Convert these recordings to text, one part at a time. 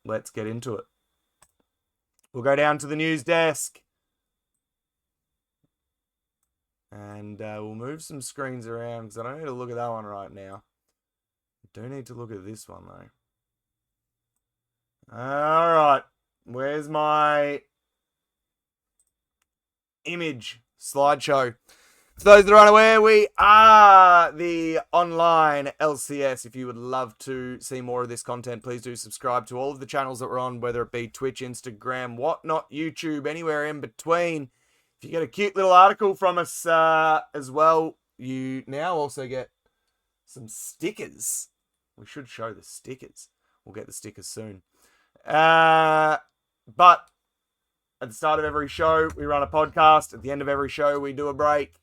let's get into it. We'll go down to the news desk. And we'll move some screens around because I don't need to look at that one right now. I do need to look at this one, though. All right. Where's my image slideshow? For those that are unaware, we are the online LCS. If you would love to see more of this content, please do subscribe to all of the channels that we're on, whether it be Twitch, Instagram, whatnot, YouTube, anywhere in between. If you get a cute little article from us as well, you now also get some stickers. We should show the stickers. We'll get the stickers soon. But at the start of every show, we run a podcast. At the end of every show, we do a break.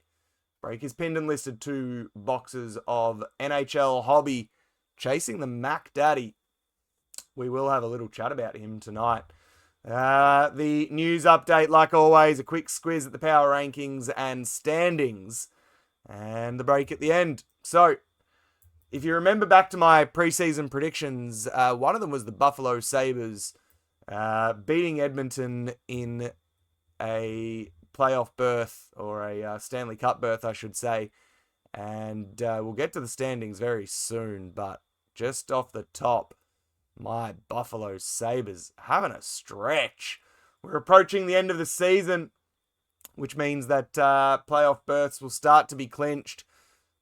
Break is pinned and listed 2 boxes of NHL hobby chasing the Mac Daddy. We will have a little chat about him tonight. The news update, like always, a quick squiz at the power rankings and standings, and the break at the end. So, if you remember back to my preseason predictions, one of them was the Buffalo Sabres beating Edmonton in a playoff berth, or a Stanley Cup berth, I should say. And we'll get to the standings very soon, but just off the top, my Buffalo Sabres having a stretch. We're approaching the end of the season, which means that playoff berths will start to be clinched.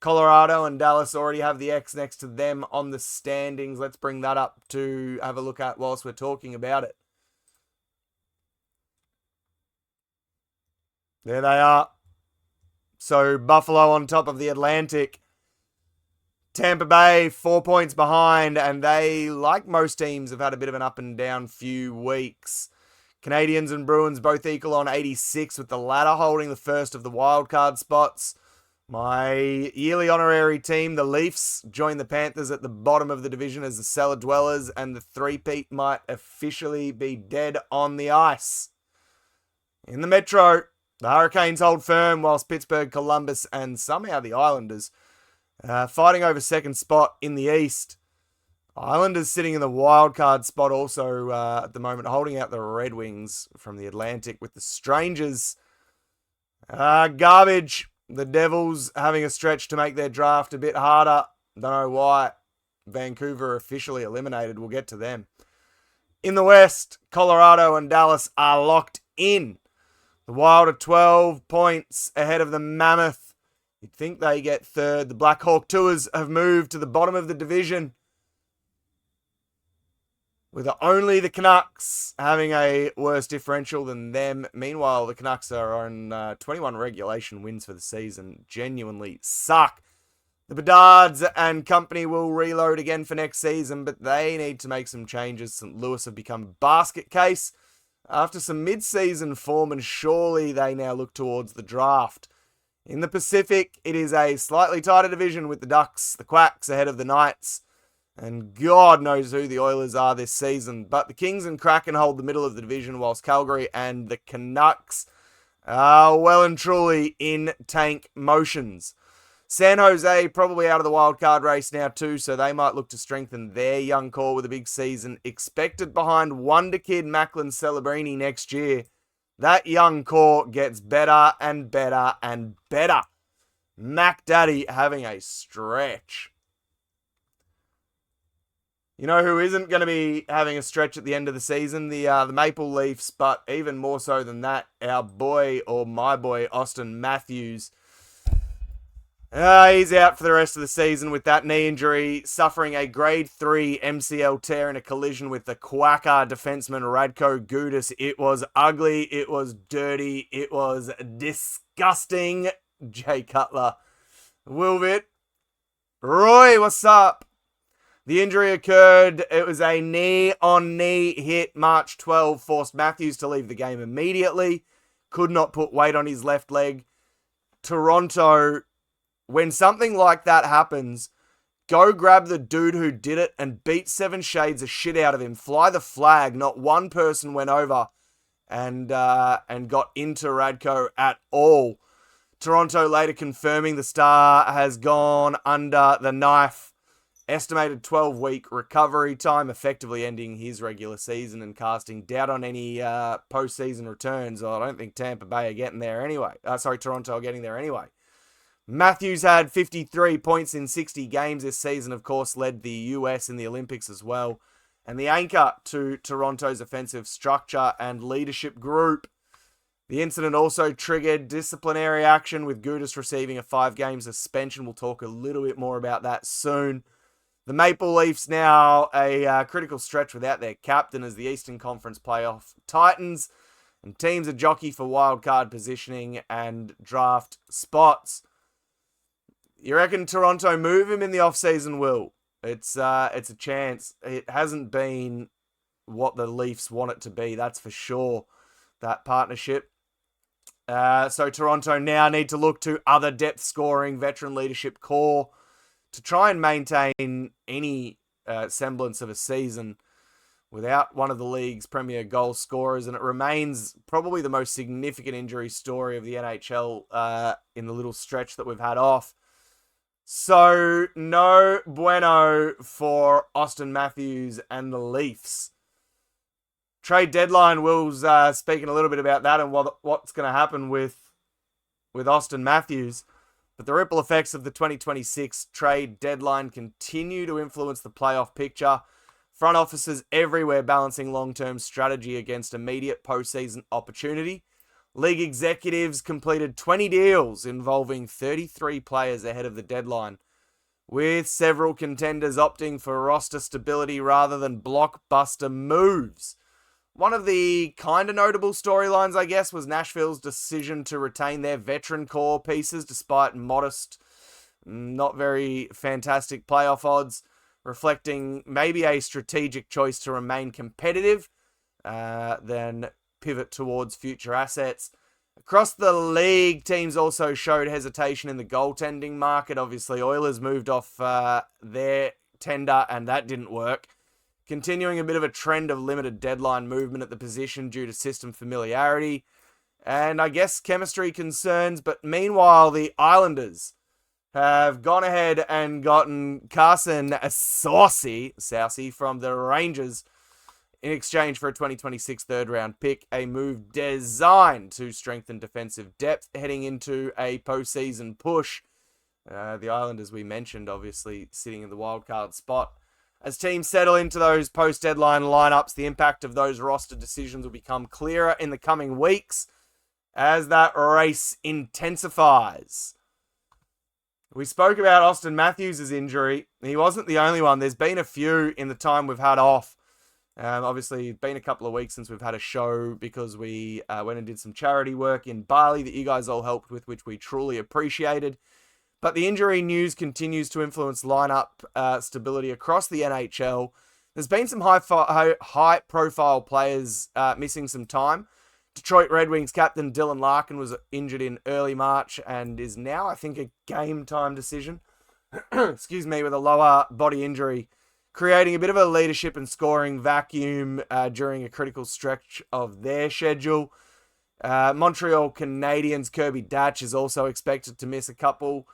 Colorado and Dallas already have the X next to them on the standings. Let's bring that up to have a look at whilst we're talking about it. There they are. So Buffalo on top of the Atlantic. Tampa Bay 4 points behind, and they, like most teams, have had a bit of an up and down few weeks. Canadians and Bruins both equal on 86, with the latter holding the first of the wildcard spots. My yearly honorary team, the Leafs, join the Panthers at the bottom of the division as the cellar dwellers, and the three-peat might officially be dead on the ice. In the Metro, the Hurricanes hold firm, whilst Pittsburgh, Columbus, and somehow the Islanders fighting over second spot in the East. Islanders sitting in the wild card spot also at the moment, holding out the Red Wings from the Atlantic, with the Strangers garbage. The Devils having a stretch to make their draft a bit harder. Don't know why. Vancouver officially eliminated. We'll get to them. In the West, Colorado and Dallas are locked in. The Wild are 12 points ahead of the Mammoth. You'd think they get third. The Black Hawk Tours have moved to the bottom of the division, with only the Canucks having a worse differential than them. Meanwhile, the Canucks are on 21 regulation wins for the season. Genuinely suck. The Bedards and company will reload again for next season, but they need to make some changes. St. Louis have become a basket case after some mid-season form, and surely they now look towards the draft. In the Pacific, it is a slightly tighter division, with the Ducks, the Quacks ahead of the Knights, and God knows who the Oilers are this season. But the Kings and Kraken hold the middle of the division, whilst Calgary and the Canucks are well and truly in tank motions. San Jose probably out of the wild card race now too, so they might look to strengthen their young core with a big season expected behind wonder kid Macklin Celebrini next year. That young core gets better and better and better. Mac Daddy having a stretch. You know who isn't going to be having a stretch at the end of the season? The Maple Leafs, but even more so than that, our boy, or my boy, Austin Matthews. He's out for the rest of the season with that knee injury, suffering a grade 3 MCL tear in a collision with the Quacker defenseman Radko Gudas. It was ugly, it was dirty, it was disgusting. Jay Cutler. Wilvit. Roy, what's up? The injury occurred. It was a knee-on-knee hit. March 12 forced Matthews to leave the game immediately. Could not put weight on his left leg. Toronto, when something like that happens, go grab the dude who did it and beat 7 shades of shit out of him. Fly the flag. Not one person went over and got into Radko at all. Toronto later confirming the star has gone under the knife estimated 12-week recovery time, effectively ending his regular season and casting doubt on any postseason returns. Well, I don't think Tampa Bay are getting there anyway. Toronto are getting there anyway. Matthews had 53 points in 60 games this season, of course, led the US in the Olympics as well, and the anchor to Toronto's offensive structure and leadership group. The incident also triggered disciplinary action, with Gudas receiving a 5-game suspension. We'll talk a little bit more about that soon. The Maple Leafs now a critical stretch without their captain as the Eastern Conference playoff tightens, and teams are jockey for wildcard positioning and draft spots. You reckon Toronto move him in the offseason, Will? It's a chance. It hasn't been what the Leafs want it to be, that's for sure, that partnership. So Toronto now need to look to other depth scoring veteran leadership core to try and maintain any semblance of a season without one of the league's premier goal scorers, and it remains probably the most significant injury story of the NHL in the little stretch that we've had off. So, no bueno for Austin Matthews and the Leafs. Trade deadline, Will's speaking a little bit about that and what's going to happen with Austin Matthews. But the ripple effects of the 2026 trade deadline continue to influence the playoff picture. Front offices everywhere balancing long-term strategy against immediate postseason opportunity. League executives completed 20 deals involving 33 players ahead of the deadline, with several contenders opting for roster stability rather than blockbuster moves. One of the kind of notable storylines, I guess, was Nashville's decision to retain their veteran core pieces despite modest, not very fantastic playoff odds, reflecting maybe a strategic choice to remain competitive, then pivot towards future assets. Across the league, teams also showed hesitation in the goaltending market. Obviously, Oilers moved off their tender, and that didn't work. Continuing a bit of a trend of limited deadline movement at the position due to system familiarity and I guess chemistry concerns. But meanwhile, the Islanders have gone ahead and gotten Carson Saucy from the Rangers in exchange for a 2026 third-round pick, a move designed to strengthen defensive depth heading into a postseason push. The Islanders, we mentioned, obviously sitting in the wildcard spot. As teams settle into those post-deadline lineups, the impact of those roster decisions will become clearer in the coming weeks as that race intensifies. We spoke about Austin Matthews' injury. He wasn't the only one. There's been a few in the time we've had off. Obviously, it's been a couple of weeks since we've had a show because we went and did some charity work in Bali that you guys all helped with, which we truly appreciated. But the injury news continues to influence lineup stability across the NHL. There's been some high-profile players missing some time. Detroit Red Wings captain Dylan Larkin was injured in early March and is now, I think, a game-time decision. Excuse me, with a lower body injury, creating a bit of a leadership and scoring vacuum during a critical stretch of their schedule. Montreal Canadiens Kirby Datch is also expected to miss a couple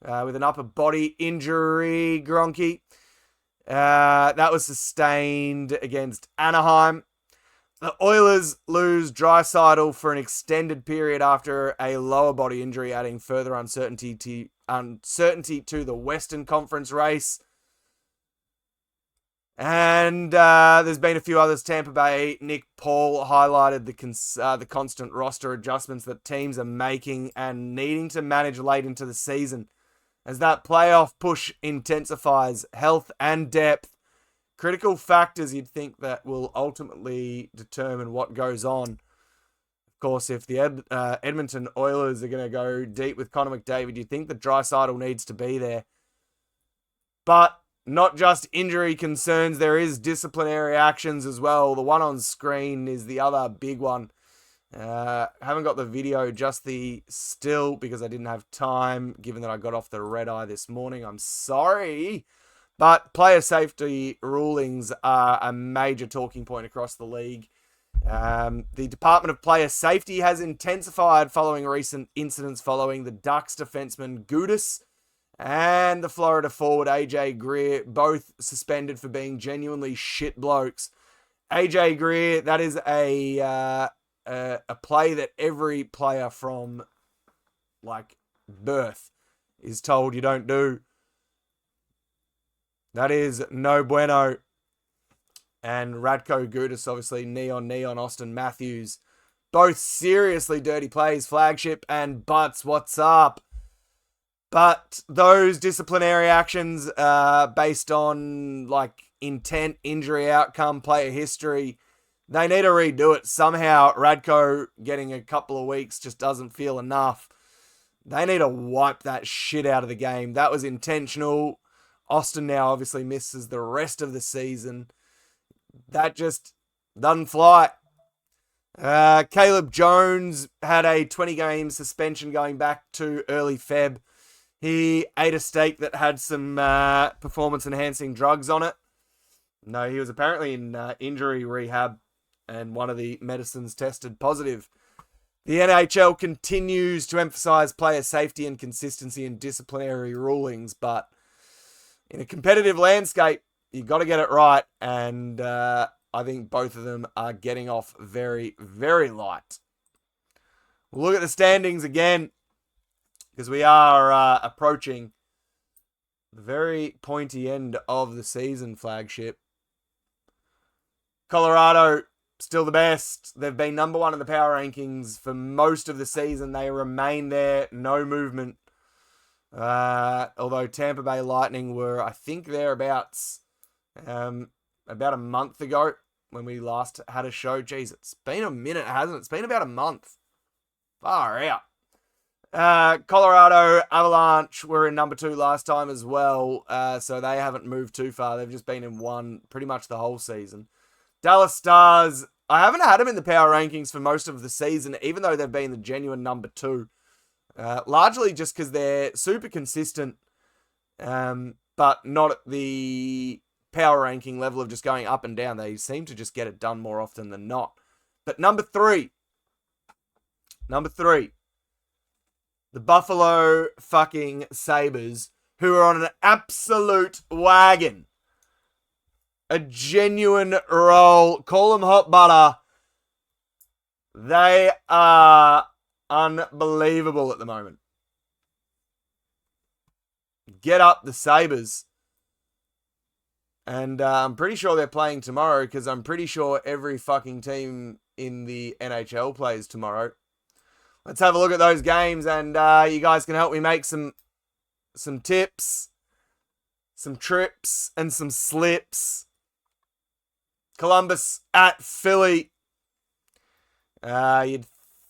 with an upper body injury, Gronky. That was sustained against Anaheim. The Oilers lose Draisaitl for an extended period after a lower body injury, adding further uncertainty to the Western Conference race. And there's been a few others. Tampa Bay, Nick Paul highlighted the constant roster adjustments that teams are making and needing to manage late into the season. As that playoff push intensifies, health and depth, critical factors you'd think that will ultimately determine what goes on. Of course, if the Edmonton Oilers are going to go deep with Connor McDavid, you'd think that Draisaitl needs to be there. But not just injury concerns, there is disciplinary actions as well. The one on screen is the other big one. Haven't got the video, just the still, because I didn't have time, given that I got off the red eye this morning. I'm sorry. But player safety rulings are a major talking point across the league. The Department of Player Safety has intensified following recent incidents following the Ducks defenseman Gudas and the Florida forward AJ Greer, both suspended for being genuinely shit blokes. AJ Greer, that is a play that every player from like birth is told you don't do. That is no bueno. And Radko Gudas, obviously, knee on Austin Matthews. Both seriously dirty plays, Flagship and Butts, what's up? But those disciplinary actions based on like intent, injury outcome, player history, they need to redo it. Somehow Radko getting a couple of weeks just doesn't feel enough. They need to wipe that shit out of the game. That was intentional. Austin now obviously misses the rest of the season. That just doesn't fly. Caleb Jones had a 20-game suspension going back to early Feb. He ate a steak that had some performance-enhancing drugs on it. No, he was apparently in injury rehab, and one of the medicines tested positive. The NHL continues to emphasize player safety and consistency in disciplinary rulings, but in a competitive landscape, you've got to get it right, and I think both of them are getting off very, very light. We'll look at the standings again, because we are approaching the very pointy end of the season, Flagship. Colorado, still the best. They've been number one in the power rankings for most of the season. They remain there, no movement. Although Tampa Bay Lightning were, I think, thereabouts about a month ago when we last had a show. Jeez, it's been a minute, hasn't it? It's been about a month. Far out. Colorado Avalanche were in number 2 last time as well, so they haven't moved too far. They've just been in 1 pretty much the whole season. Dallas Stars, I haven't had them in the power rankings for most of the season, even though they've been the genuine number 2. Largely just because they're super consistent, but not at the power ranking level of just going up and down. They seem to just get it done more often than not. But number three, the Buffalo fucking Sabres, who are on an absolute wagon. A genuine roll. Call them hot butter. They are unbelievable at the moment. Get up the Sabres. And I'm pretty sure they're playing tomorrow, because I'm pretty sure every fucking team in the NHL plays tomorrow. Let's have a look at those games, and you guys can help me make some tips, some trips, and some slips. Columbus at Philly. You'd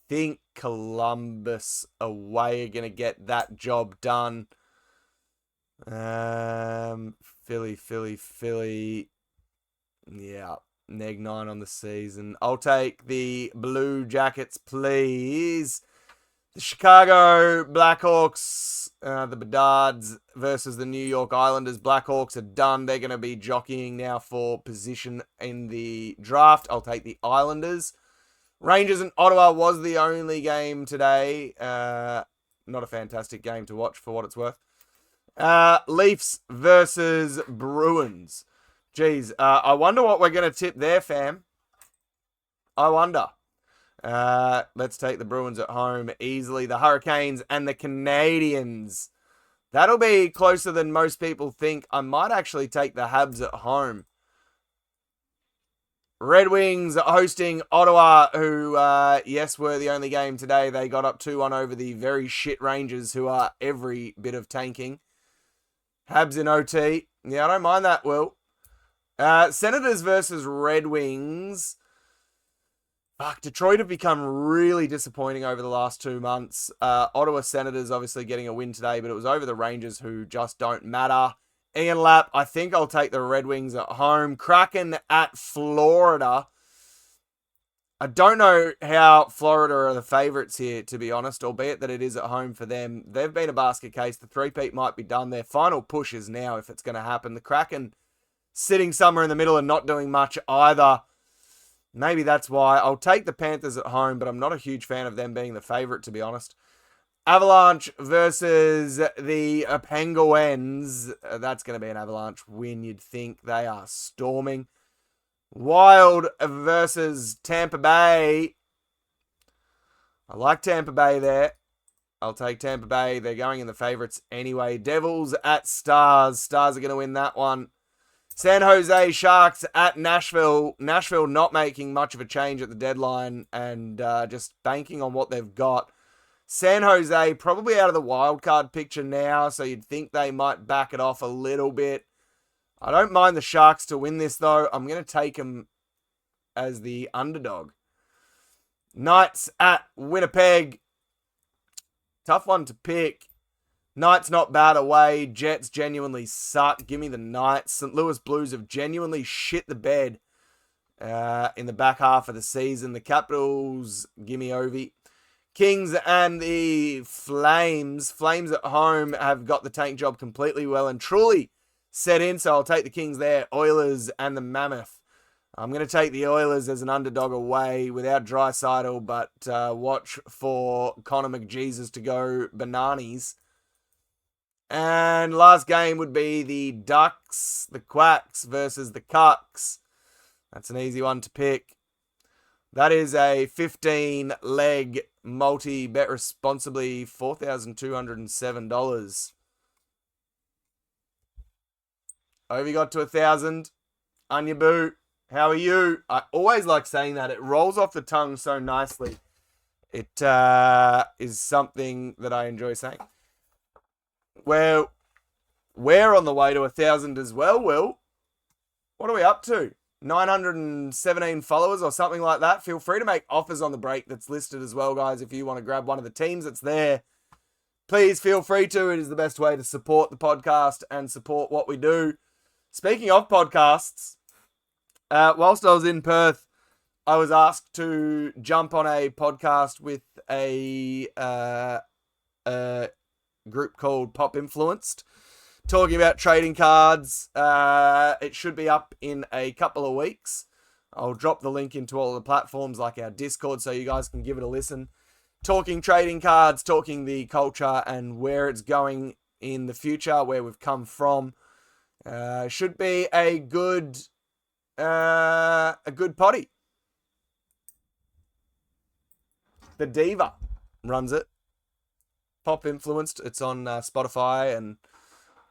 think Columbus away are going to get that job done. Philly. Yeah, neg 9 on the season. I'll take the Blue Jackets, please. The Chicago Blackhawks, the Bedards versus the New York Islanders. Blackhawks are done. They're going to be jockeying now for position in the draft. I'll take the Islanders. Rangers and Ottawa was the only game today. Not a fantastic game to watch for what it's worth. Leafs versus Bruins. Jeez, I wonder what we're going to tip there, fam. I wonder. Let's take the Bruins at home easily. The Hurricanes and the Canadians. That'll be closer than most people think. I might actually take the Habs at home. Red Wings hosting Ottawa, who, yes, were the only game today. They got up 2-1 over the very shit Rangers, who are every bit of tanking. Habs in OT. Yeah, I don't mind that, Will. Senators versus Red Wings. Fuck, Detroit have become really disappointing over the last 2 months. Ottawa Senators obviously getting a win today, but it was over the Rangers, who just don't matter. Ian Lapp, I think I'll take the Red Wings at home. Kraken at Florida. I don't know how Florida are the favourites here, to be honest, albeit that it is at home for them. They've been a basket case. The three-peat might be done. Their final push is now, if it's going to happen. The Kraken sitting somewhere in the middle and not doing much either. Maybe that's why. I'll take the Panthers at home, but I'm not a huge fan of them being the favourite, to be honest. Avalanche versus the Penguins. That's going to be an Avalanche win, you'd think. They are storming. Wild versus Tampa Bay. I like Tampa Bay there. I'll take Tampa Bay. They're going in the favorites anyway. Devils at Stars. Stars are going to win that one. San Jose Sharks at Nashville. Nashville not making much of a change at the deadline and just banking on what they've got. San Jose probably out of the wild card picture now, so you'd think they might back it off a little bit. I don't mind the Sharks to win this, though. I'm going to take them as the underdog. Knights at Winnipeg. Tough one to pick. Knights not bad away. Jets genuinely suck. Give me the Knights. St. Louis Blues have genuinely shit the bed in the back half of the season. The Capitals, give me Ovi. Kings and the Flames. Flames at home have got the tank job completely well and truly set in, so I'll take the Kings there. Oilers and the Mammoth. I'm going to take the Oilers as an underdog away without Draisaitl, but watch for Connor McJesus to go bananas. And last game would be the Ducks, the Quacks versus the Cucks. That's an easy one to pick. That is a 15-leg multi, bet responsibly, $4,207. Over got to 1,000. Anya Boo. How are you? I always like saying that. It rolls off the tongue so nicely. It is something that I enjoy saying. Well, we're on the way to 1,000 as well, Will. What are we up to? 917 followers or something like that. Feel free to make offers on the break that's listed as well, guys. If you want to grab one of the teams that's there, please feel free to. It is the best way to support the podcast and support what we do. Speaking of podcasts, whilst I was in Perth, I was asked to jump on a podcast with a group called Pop Influenced, talking about trading cards. It should be up in a couple of weeks. I'll drop the link into all the platforms like our Discord so you guys can give it a listen. Talking trading cards, talking the culture and where it's going in the future, where we've come from. Should be a good potty. The Diva runs it. Pop Influenced. It's on Spotify and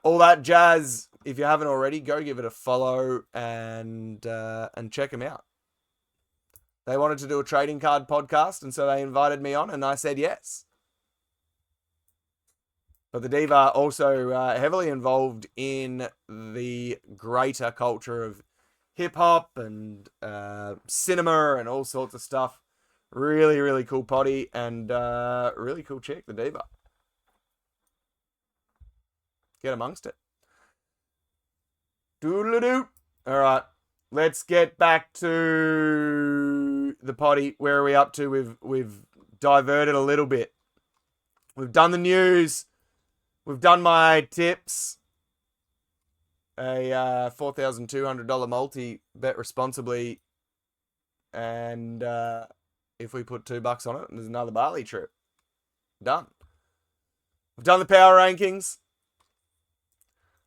all that jazz. If you haven't already, go give it a follow and check them out. They wanted to do a trading card podcast, and so they invited me on, and I said yes. But the Diva also heavily involved in the greater culture of hip-hop and cinema and all sorts of stuff. Really, really cool potty and really cool chick, the Diva. Get amongst it. Doodle-doo. All right, let's get back to the potty. Where are we up to? We've diverted a little bit. We've done the news. We've done my tips. A $4,200 multi, bet responsibly. And if we put $2 on it, there's another Bali trip. Done. We've done the power rankings.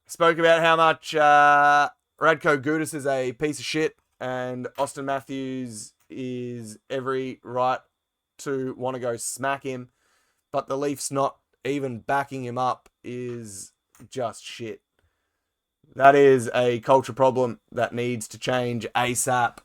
Spoke about how much Radko Gudas is a piece of shit and Austin Matthews is every right to want to go smack him. But the Leafs not even backing him up is just shit. That is a culture problem that needs to change ASAP.